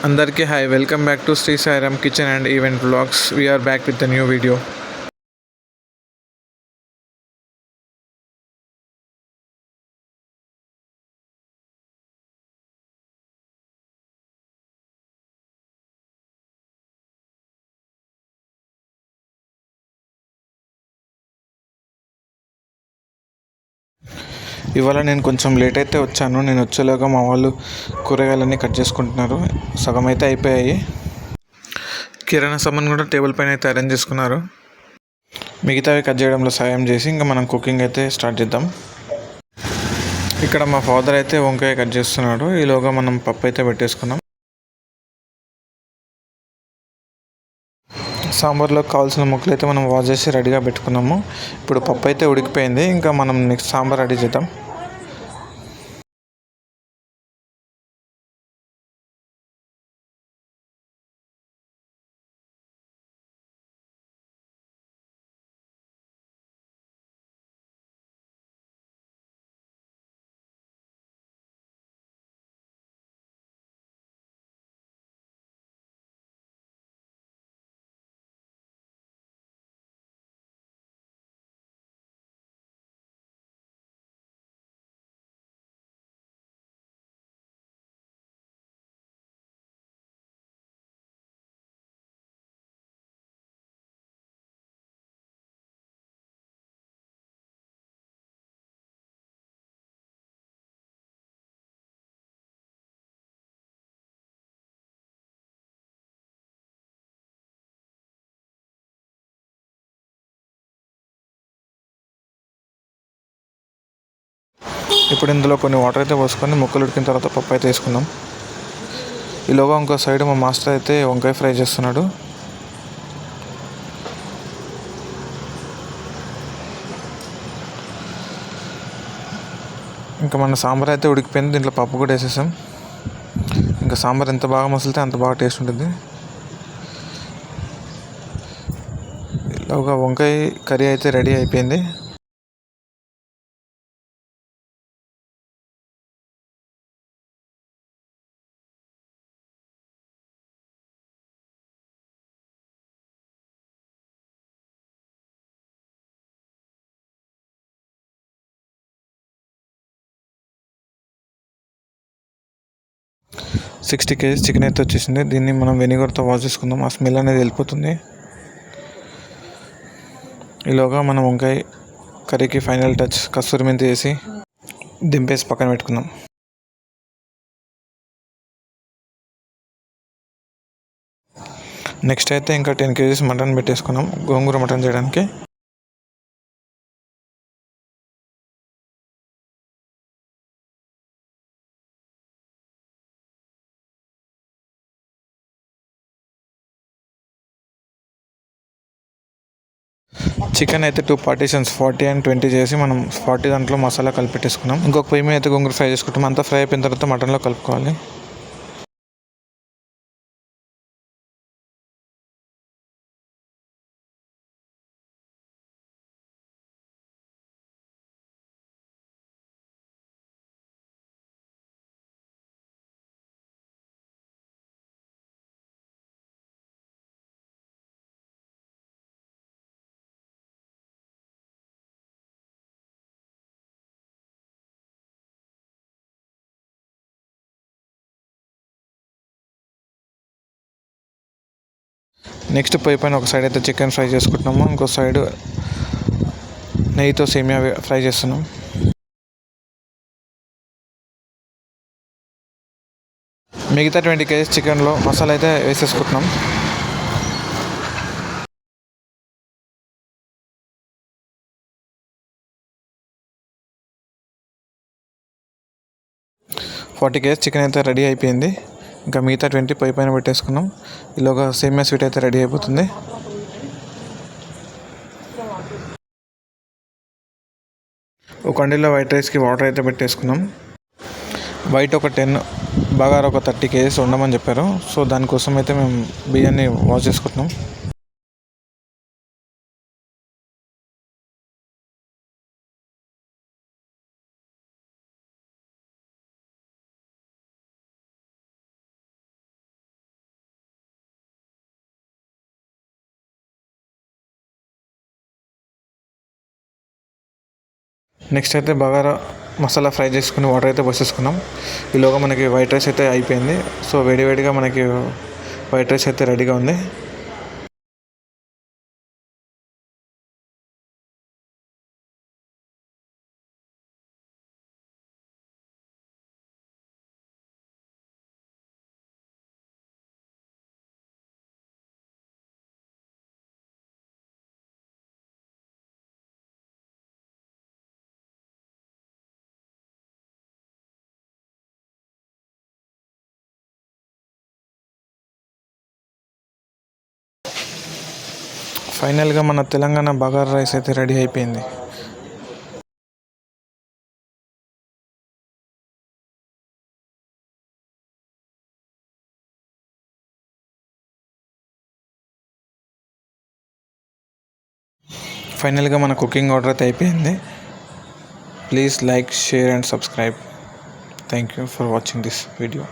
Andarki hi, welcome back to Sri Sairam Kitchen and Event Vlogs. We are back with a new video. ఇవాళ నేను కొంచెం late అయితే వచ్చాను. నేను వచ్చేలోగా మా వాళ్ళు కూరగాయలన్నీ కట్ చేసుకుంటున్నారు. సగం అయితే అయిపోయాయి. కిరాణా సామాన్ కూడా టేబుల్ పైన అయితే అరేంజ్ చేసుకున్నారు. మిగతావి కట్ చేయడంలో సాయం చేసి ఇంకా మనం కుకింగ్ అయితే స్టార్ట్ చేద్దాం. ఇక్కడ మా ఫాదర్ అయితే వంకాయ కట్ చేస్తున్నాడు. ఈలోగా మనం పప్పు అయితే పెట్టేసుకున్నాం. సాంబార్లో కావాల్సిన ముక్కలు అయితే మనం వాష్ చేసి రెడీగా పెట్టుకున్నాము. ఇప్పుడు పప్పు అయితే ఉడికిపోయింది. ఇంకా మనం నెక్స్ట్ సాంబార్ రెడీ చేద్దాం. ఇప్పుడు ఇందులో కొన్ని వాటర్ అయితే పోసుకొని ముక్కలు ఉడికిన తర్వాత పప్పు అయితే వేసుకుందాం. ఈలోగా ఇంకో సైడ్ మా మాస్టర్ అయితే వంకాయ ఫ్రై చేస్తున్నాడు. ఇంకా మన సాంబార్ అయితే ఉడికిపోయింది. దీంట్లో పప్పు కూడా వేసేసాం. ఇంకా సాంబార్ ఎంత బాగా మసిలితే అంత బాగా టేస్ట్ ఉంటుంది. ఈలోగా వంకాయ కర్రీ అయితే రెడీ అయిపోయింది. సిక్స్టీ కేజీస్ చికెన్ అయితే వచ్చేసింది. దీన్ని మనం వెనిగర్తో వాష్ చేసుకుందాం. ఆ స్మెల్ అనేది వెళ్ళిపోతుంది. ఈలోగా మనం వంకాయ కర్రీకి ఫైనల్ టచ్ కస్తూరి మెంతి వేసి దింపేసి పక్కన పెట్టుకుందాం. నెక్స్ట్ అయితే ఇంకా 10 కేజీస్ మటన్ పెట్టేసుకున్నాం గోంగూర మటన్ చేయడానికి. చికెన్ అయితే 2 పార్టీషన్స్ 40 and 20 చేసి మనం 40 దాంట్లో మసాలా కలిపెట్టేసుకున్నాం. ఇంకొక పొయ్యి మీద అయితే గోంగూర ఫ్రై చేసుకుంటాం. అంతా ఫ్రై అయిపోయిన తర్వాత మటన్లో కలుపుకోవాలి. నెక్స్ట్ పొయ్యి పైన ఒక సైడ్ అయితే చికెన్ ఫ్రై చేసుకుంటున్నాము. ఇంకో సైడ్ నెయ్యితో సేమియా ఫ్రై చేస్తున్నాం. మిగతా 20 కేజీస్ చికెన్లో మసాలా అయితే వేసేసుకుంటున్నాం. ఫార్టీ కేజీస్ చికెన్ అయితే రెడీ అయిపోయింది. ఇంకా మిగతా 20 పొయ్యి పైన పెట్టేసుకున్నాం. ఈలోగా సేమియా స్వీట్ అయితే రెడీ అయిపోతుంది. ఒక కండిలో వైట్ రైస్కి వాటర్ అయితే పెట్టేసుకున్నాం. వైట్ ఒక 10, బగారా ఒక 30 కేజీస్ ఉండమని చెప్పారు. సో దానికోసం అయితే మేము బియ్యాన్ని వాష్ చేసుకుంటున్నాం. నెక్స్ట్ అయితే బగారా మసాలా ఫ్రై చేసుకుని వాటర్ అయితే పోసేసుకున్నాం. ఈలోగా మనకి వైట్ రైస్ అయితే అయిపోయింది. సో వేడివేడిగా మనకి వైట్ రైస్ అయితే రెడీగా ఉంది. ఫైనల్గా మన తెలంగాణ బగారా రైస్ అయితే రెడీ అయిపోయింది. ఫైనల్గా మన కుకింగ్ ఆర్డర్ అయితే అయిపోయింది. Please like, share and subscribe. Thank you for watching this video.